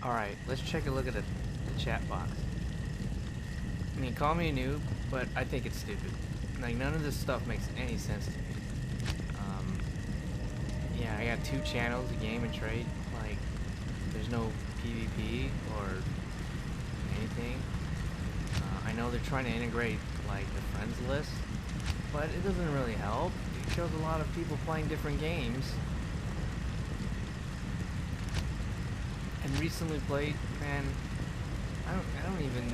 Alright, let's check a look at the chat box. I mean, call me a noob, but I think it's stupid. Like, none of this stuff makes any sense to me. Yeah, I got 2 channels, a game and trade. Like, there's no PvP or anything. I know they're trying to integrate, like, the friends list, but it doesn't really help. It shows a lot of people playing different games. And recently played, man, I don't even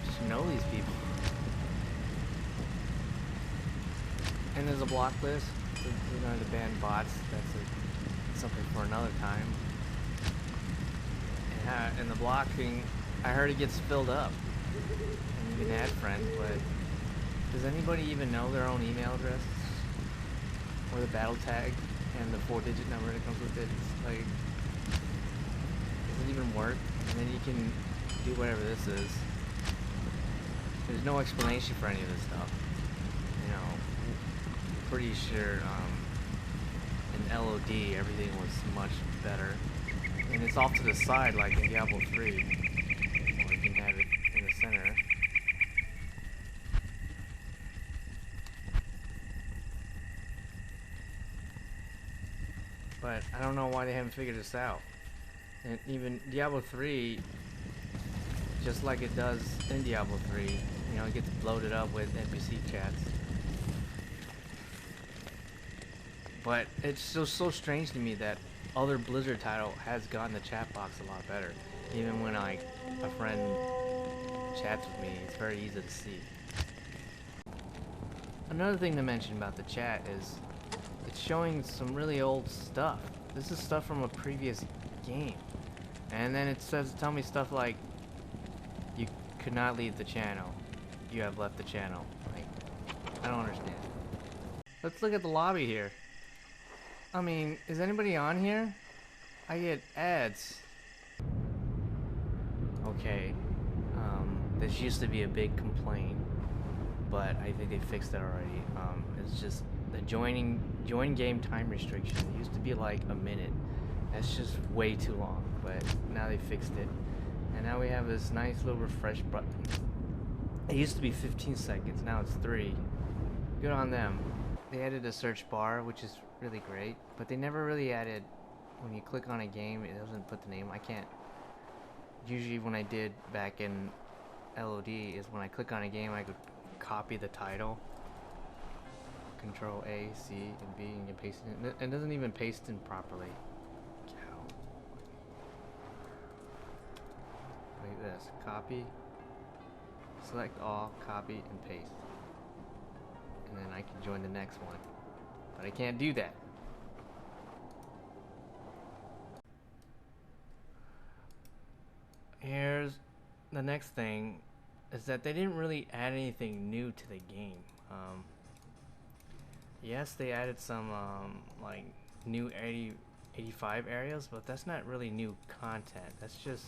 just know these people. And there's a block list. We're going to ban bots. That's something for another time. And the blocking, I heard it gets filled up. And you can add friends, but does anybody even know their own email address? Or the battle tag and the 4-digit number that comes with it? It's like, does it even work? And then you can do whatever this is. There's no explanation for any of this stuff. You know, pretty sure in LOD everything was much better. And it's off to the side like in Diablo 3. Or you can have it in the center. But I don't know why they haven't figured this out. And even Diablo 3, just like it does in Diablo 3, you know, it gets bloated up with NPC chats. But it's still so strange to me that other Blizzard title has gotten the chat box a lot better. Even when like a friend chats with me, it's very easy to see. Another thing to mention about the chat is it's showing some really old stuff. This is stuff from a previous game. And then it says, tell me stuff like, you could not leave the channel. You have left the channel. Like, I don't understand. Let's look at the lobby here. I mean, is anybody on here? I get ads. Okay. This used to be a big complaint, but I think they fixed it already. It's just the join game time restriction. It used to be like a minute. That's just way too long, but now they fixed it. And now we have this nice little refresh button. It used to be 15 seconds, now it's 3. Good on them. They added a search bar, which is really great, but they never really added, when you click on a game, it doesn't put the name. I can't, usually when I did back in LOD, is when I click on a game, I could copy the title. Control A, C, and B, and you paste it in. It doesn't even paste in properly. Like this, copy, select all, copy, and paste. And then I can join the next one. But I can't do that. Here's the next thing, is that they didn't really add anything new to the game. Yes, they added some like new 85 areas, but that's not really new content. That's just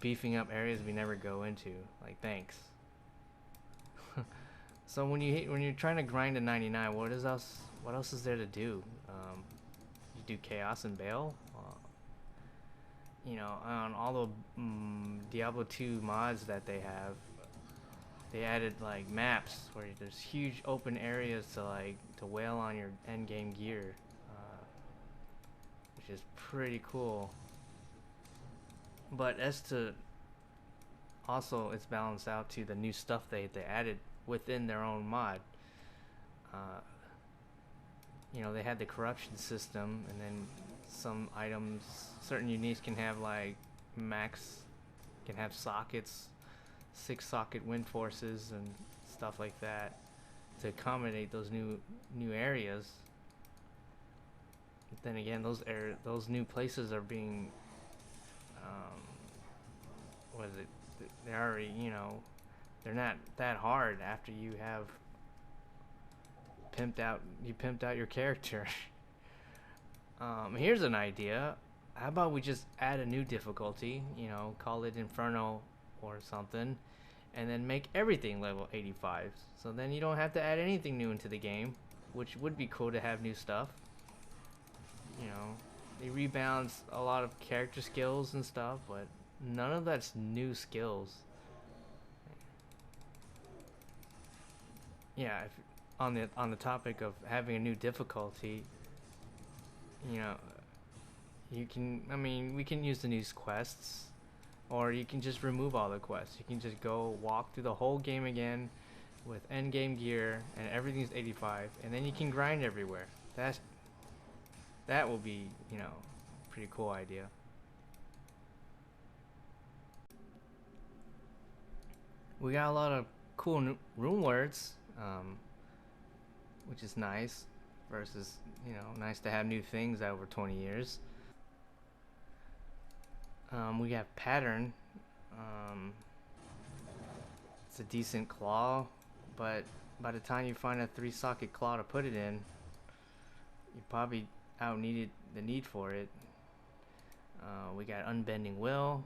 beefing up areas we never go into. Like, thanks. So when you're trying to grind to 99, what else is there to do? You do Chaos and Bale. You know, on all the Diablo 2 mods that they have, they added like maps where there's huge open areas to wail on your end game gear, which is pretty cool. But as to also, it's balanced out to the new stuff they added within their own mod. You know, they had the corruption system, and then some items, certain uniques can have like can have sockets, 6 socket wind forces and stuff like that to accommodate those new areas. But then again, those new places are being what is it? They're already, you know, they're not that hard after you have pimped out your character. Here's an idea. How about we just add a new difficulty, you know, call it Inferno or something, and then make everything level 85. So then you don't have to add anything new into the game, which would be cool to have new stuff. You know, They rebalance a lot of character skills and stuff, but none of that's new skills. Yeah, if, on the topic of having a new difficulty, you know, you can. I mean, we can use the new quests, or you can just remove all the quests. You can just go walk through the whole game again with end game gear and everything's 85, and then you can grind everywhere. That will be, you know, pretty cool idea. We got a lot of cool rune words, which is nice. Versus, you know, nice to have new things over 20 years. We have pattern. Um, it's a decent claw, but by the time you find a 3-socket claw to put it in, you probably out needed the need for it. We got unbending will.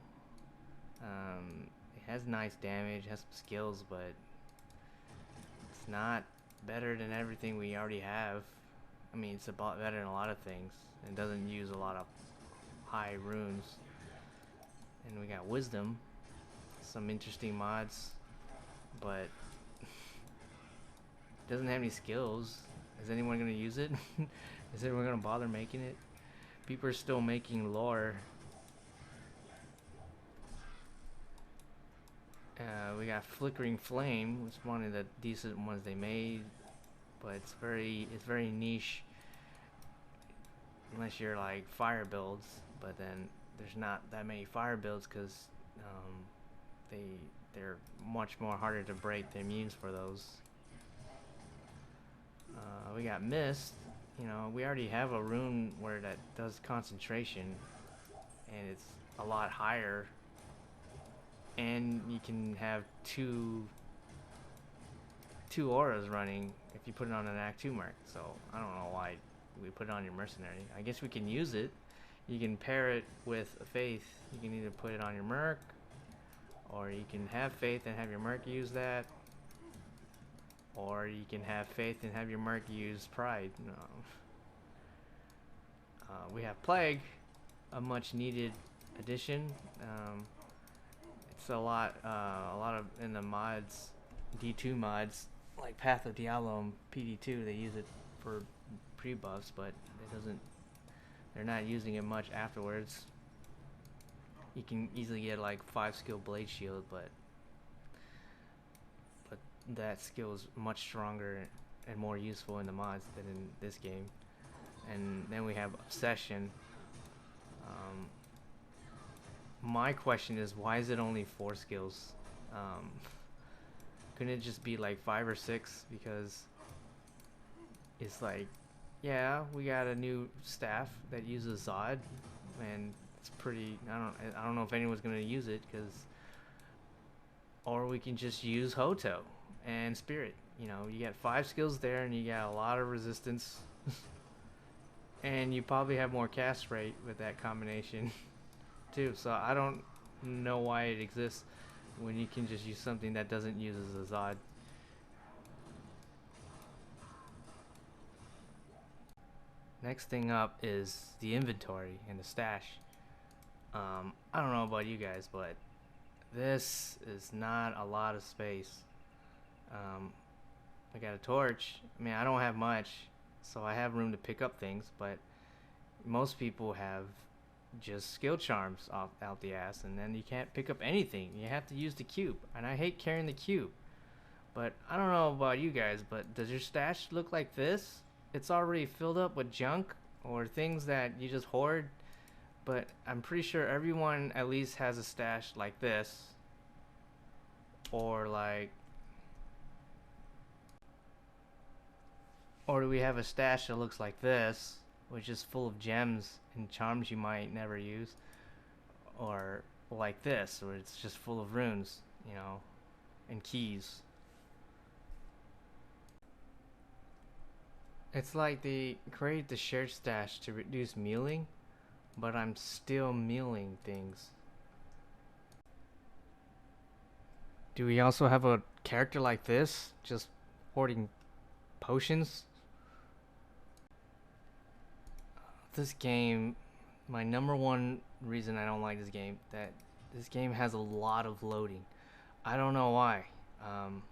It has nice damage, has some skills, but it's not better than everything we already have. I mean, it's about better than a lot of things. It doesn't use a lot of high runes. And we got wisdom, some interesting mods, but it doesn't have any skills. Is anyone gonna use it? Is anyone gonna bother making it? People are still making lore. We got flickering flame, which is one of the decent ones they made, but it's very niche. Unless you're like fire builds, but then there's not that many fire builds because they're much more harder to break the immunes for those. We got mist. You know, we already have a rune where that does concentration, and it's a lot higher. And you can have two auras running if you put it on an Act 2 mark. So I don't know why we put it on your mercenary. I guess we can use it. You can pair it with a faith. You can either put it on your merc, or you can have faith and have your merc use that, or you can have faith and have your merc use pride. No. We have plague, a much needed addition. It's a lot of in the mods, D2 mods like Path of Diablo and PD2. They use it for pre-buffs, but it doesn't. They're not using it much afterwards. You can easily get like 5-skill blade shield, but that skill is much stronger and more useful in the mods than in this game. And then we have obsession. My question is, why is it only 4 skills? Couldn't it just be like 5 or 6? Because it's like, yeah, we got a new staff that uses Zod, and it's pretty. I don't know if anyone's gonna use it, or we can just use Hoto and Spirit. You know, you got 5 skills there, and you got a lot of resistance, and you probably have more cast rate with that combination too. So I don't know why it exists when you can just use something that doesn't use as a Zod. Next thing up is the inventory and the stash. I don't know about you guys, but this is not a lot of space. I got a torch. I mean, I don't have much, so I have room to pick up things, but most people have just skill charms out the ass, and then you can't pick up anything. You have to use the cube, and I hate carrying the cube. But I don't know about you guys, but does your stash look like this? It's already filled up with junk or things that you just hoard, but I'm pretty sure everyone at least has a stash like this, or do we have a stash that looks like this, which is full of gems and charms you might never use, or like this, where it's just full of runes, you know, and keys. It's like they created the shared stash to reduce mealing, but I'm still mealing things. Do we also have a character like this, just hoarding potions? This game my number one reason I don't like this game, that this game has a lot of loading. I don't know why. Um,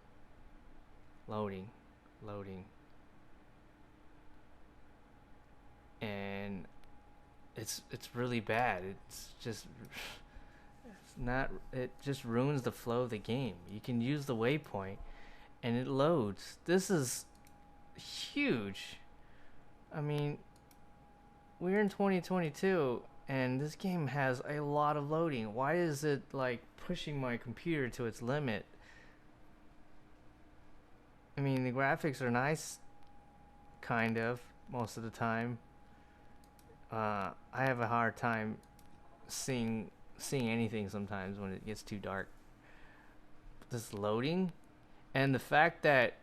loading, loading, and it's really bad. It's just it's not. It just ruins the flow of the game. You can use the waypoint, and it loads. This is huge. I mean, we're in 2022, and this game has a lot of loading. Why is it like pushing my computer to its limit? I mean, the graphics are nice, kind of, most of the time. I have a hard time seeing anything sometimes when it gets too dark. This loading, and the fact that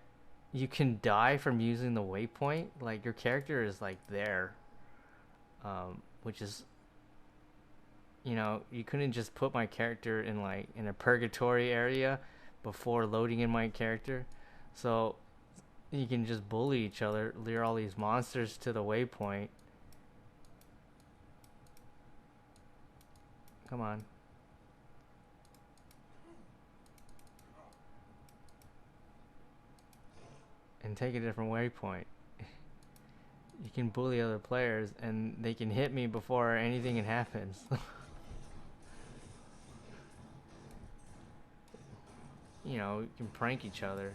you can die from using the waypoint, like your character is like there, which is, you couldn't just put my character in like in a purgatory area before loading in my character, so you can just bully each other, lure all these monsters to the waypoint. Come on. And take a different waypoint. You can bully other players and they can hit me before anything happens. You can prank each other.